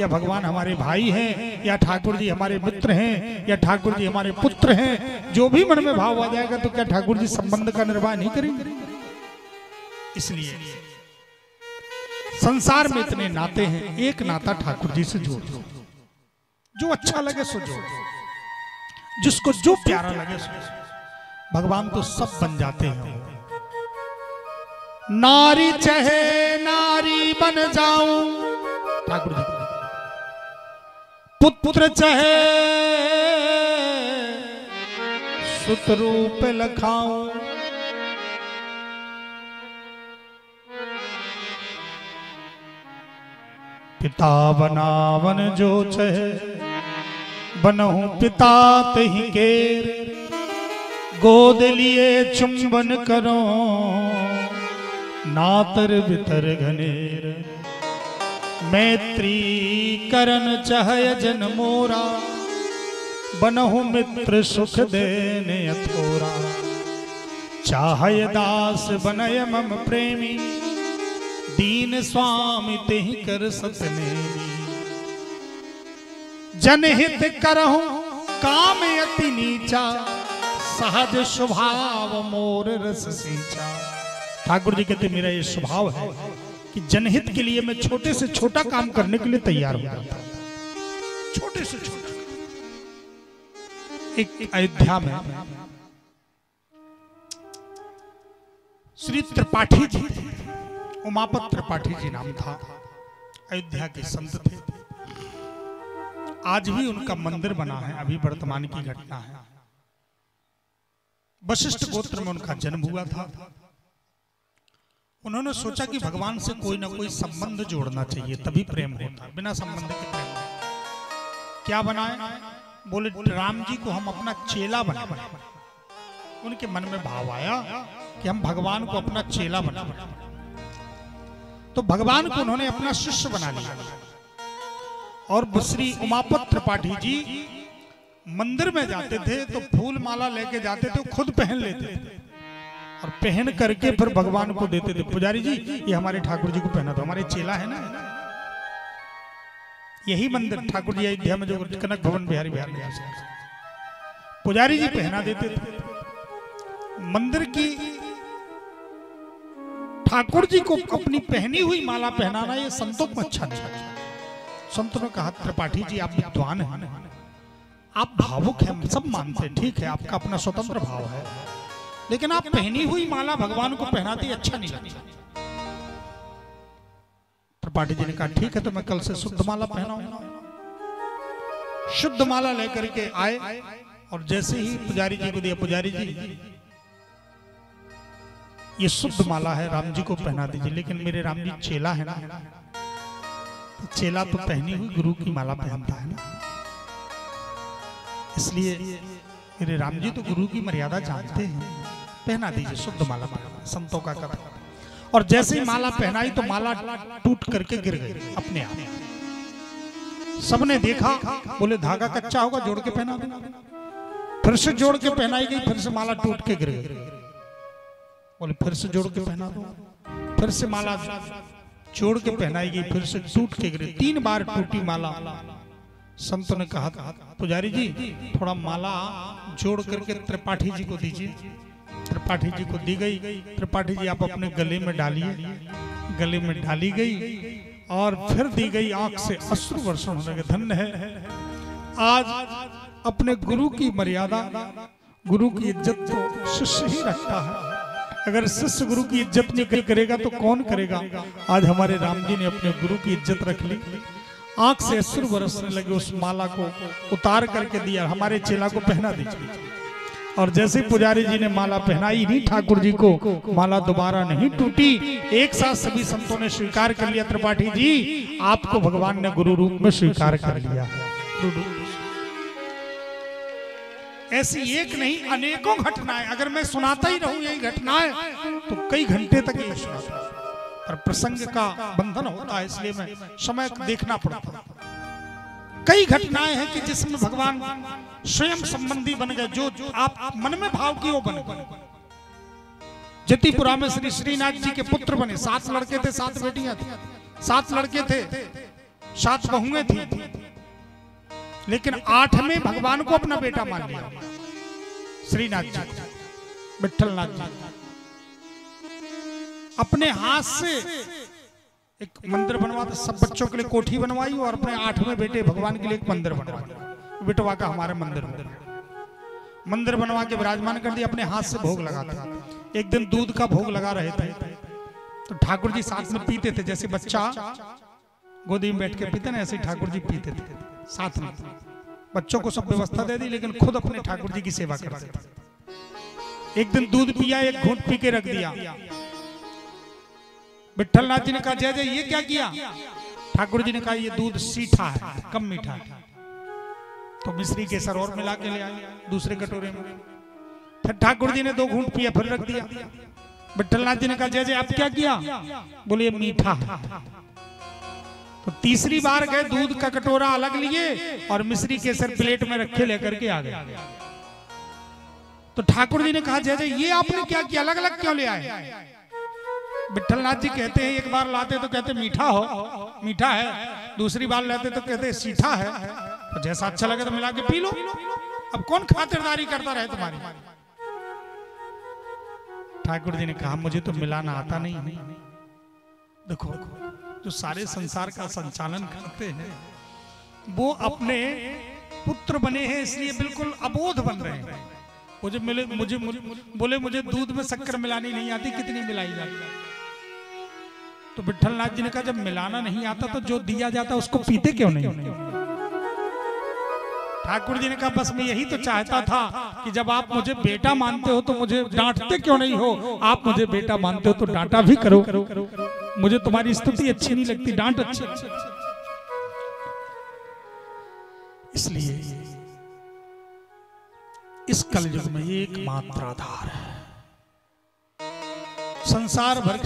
या भगवान हमारे भाई हैं, या ठाकुर जी हमारे मित्र हैं, या ठाकुर जी हमारे पुत्र हैं, जो भी मन में भाव आ जाएगा तो क्या ठाकुर जी संबंध का निर्वाह नहीं करेंगे? इसलिए संसार में इतने नाते हैं, एक नाता ठाकुर जी से जोड़ दो, जो अच्छा लगे सो जोड़ दो, जिसको जो प्यारा लगे सो। भगवान तो सब बन जाते हैं। नारी चाहे नारी बन जाऊं, ठाकुर जी पुत्र चाहे सुत रूप लखाऊं, पिता बनावन जो चाहे बनहूं पिता तही केर, गोद लिए चुंबन करो नातर बितर घनेर, मैत्री करन चाहय जन मोरा, बनहु मित्र सुख देने अथोरा, चाहय दास बनय मम प्रेमी, दीन स्वामी तेहि कर सतनेमी, जनहित करहु काम अति नीचा, सहज स्वभाव मोर रस सींचा। ठाकुर जी कहते मेरा ये स्वभाव है कि जनहित के लिए मैं छोटे से छोटा काम करने के लिए तैयार हो जाता हूं, छोटे से छोटा। एक अयोध्या में श्री त्रिपाठी जी थे, उमापत त्रिपाठी जी नाम था, अयोध्या के संत थे। आज भी उनका मंदिर बना है, अभी वर्तमान की घटना है। वशिष्ठ गोत्र में उनका जन्म हुआ था। उन्होंने सोचा कि भगवान से कोई ना कोई संबंध जोड़ना चाहिए, तभी प्रेम होता है, बिना संबंध के प्रेम नहीं। क्या बनाए? बोले राम जी को हम अपना चेला बनाए। उनके मन में भाव आया कि हम भगवान को अपना चेला बनाए, तो भगवान को उन्होंने अपना शिष्य बना लिया। और श्री उमापत त्रिपाठी जी मंदिर में जाते थे तो फूल माला लेके जाते थे, खुद पहन लेते थे और पहन करके फिर भगवान को देते थे। पुजारी जी ये हमारे ठाकुर जी को पहना दो, हमारे चेला है ना। यही मंदिर ठाकुर जी अयोध्या में जो कनक भवन बिहारी बिहार में, पुजारी जी पहना देते थे। मंदिर की ठाकुर जी को अपनी पहनी हुई माला पहनाना ये संतों को अच्छा नहीं लगा। संतों ने कहा त्रिपाठी जी आप विद्वान हैं, आप भावुक हैं, सब मानते हैं, ठीक है आपका अपना स्वतंत्र भाव है, लेकिन आप पहनी हुई माला भगवान को पहनाते अच्छा नहीं लगता। त्रिपाठी जी ने कहा ठीक है, तो मैं कल से शुद्ध माला पहनाऊंगा। शुद्ध माला लेकर के आए और जैसे ही पुजारी जी को दिया, पुजारी जी ये शुद्ध माला है, राम जी को पहना दीजिए। लेकिन मेरे राम जी चेला है ना, तो चेला तो पहनी हुई गुरु की माला पहनता है ना, इसलिए मेरे राम जी तो गुरु की मर्यादा जानते हैं, पहना दीजिए शुद्ध माला। संतों का कथा। और जैसे ही माला पहनाई तो माला टूट करके गिर गई अपने आप। सबने देखा, बोले धागा कच्चा होगा, जोड़ के पहना देना। फिर से जोड़ के पहनाई गई, फिर से माला टूट के गिर गई। बोले फिर से जोड़ के पहना दो। फिर से माला जोड़ के पहनाई गई, फिर से टूट के गिरी। 3 बार टूटी माला। संतों ने कहा पुजारी जी थोड़ा माला जोड़ करके त्रिपाठी जी को दीजिए। त्रिपाठी जी को दी गई। त्रिपाठी जी आप अपने गले में डालिए। गले में डाली गई और फिर दी गई। आंख से अश्रु वर्षण होने के धन्य है आज अपने गुरु की मर्यादा, गुरु की इज्जत तो शिष्य ही रखता है। अगर शिष्य गुरु की इज्जत नहीं करेगा तो कौन करेगा। आज हमारे राम जी ने अपने गुरु की इज्जत रख ली। आंख से अश्रु बरसने लगे। उस माला को उतार करके दिया, हमारे चेला को पहना दीजिए। और जैसे पुजारी जी ने माला पहनाई नहीं ठाकुर जी को, माला दोबारा नहीं टूटी। एक साथ सभी संतों ने स्वीकार कर लिया, त्रिपाठी जी आपको भगवान ने गुरु रूप में स्वीकार कर लिया। ऐसी एक नहीं अनेकों घटनाएं, अगर मैं सुनाता ही रहूं यही घटनाएं तो कई घंटे तक ये सुनाता हूं। पर प्रसंग का बंधन होता है, इसलिए मैं समय देखना पड़ता है। कई घटनाएं हैं कि जिसमें भगवान स्वयं संबंधी बन गए। जो आप मन में भाव की वो बन गए। जतिपुरा में श्री श्रीनाथ जी के पुत्र बने। 7 लड़के थे, 7 बेटियां थी। 7 लड़के थे, 7 बहुएं थी, लेकिन 8वें भगवान को अपना बेटा मान लिया, श्रीनाथ जी, विठलनाथ जी। अपने हाथ से एक मंदिर बनवाता, सब बच्चों के लिए कोठी बनवाई और अपने 8वें बेटे भगवान के लिए एक मंदिर बनवाया। बिटवा का हमारे मंदिर बनवा के विराजमान कर दिया, अपने हाथ से भोग लगाता। एक दिन दूध का भोग लगा रहे थे तो ठाकुर जी साथ में पीते थे, जैसे बच्चा गोदी में बैठ के पीते ना, ऐसे ठाकुर जी पीते थे साथ में। बच्चों को सब व्यवस्था दे दी, लेकिन खुद अपने ठाकुर जी की सेवा करते थे। एक दिन दूध पिया, एक घूंट पी के रख दिया। विठलनाथ जी ने कहा जय जय ये क्या किया? ठाकुर जी ने कहा ये दूध सीठा है, कम मीठा है। तो मिश्री केसर और मिला के ले आए दूसरे कटोरे में। फिर ठाकुर जी ने 2 घूंट पिया, फिर रख दिया। विठलनाथ जी ने कहा जय जय आप क्या किया? बोले ये मीठा है। तो तीसरी बार गए, दूध का कटोरा अलग लिए और मिश्री केसर प्लेट में रखे लेकर के आ गए। तो ठाकुर जी ने कहा जय जय ये आपने क्या किया, अलग अलग क्यों ले आए? विठलनाथ जी कहते हैं एक बार लाते तो कहते मीठा है, दूसरी बार लाते तो कहते सीठा है, तो जैसा अच्छा लगे तो मिला के पी लो। अब कौन खातिरदारी करता रहे तुम्हारी? ठाकुर जी ने कहा मुझे तो मिलाना आता नहीं। देखो जो सारे संसार का संचालन करते हैं वो अपने पुत्र बने हैं, इसलिए बिल्कुल अबोध बन रहे हैं। मुझे दूध में शक्कर मिलानी नहीं आती, कितनी मिलाई जाती। तो विठलनाथ जी ने कहा जब मिलाना नहीं आता तो जो दिया जाता उसको पीते क्यों नहीं? ठाकुर जी ने कहा बस मैं यही तो चाहता था कि जब आप मुझे बेटा मानते हो तो मुझे डांटते क्यों नहीं हो? आप मुझे बेटा मानते हो तो डांटा भी करो। मुझे तुम्हारी स्तुति अच्छी नहीं लगती, डांट अच्छी। इसलिए इस कलयुग में ये एकमात्र आधार है। संसार भर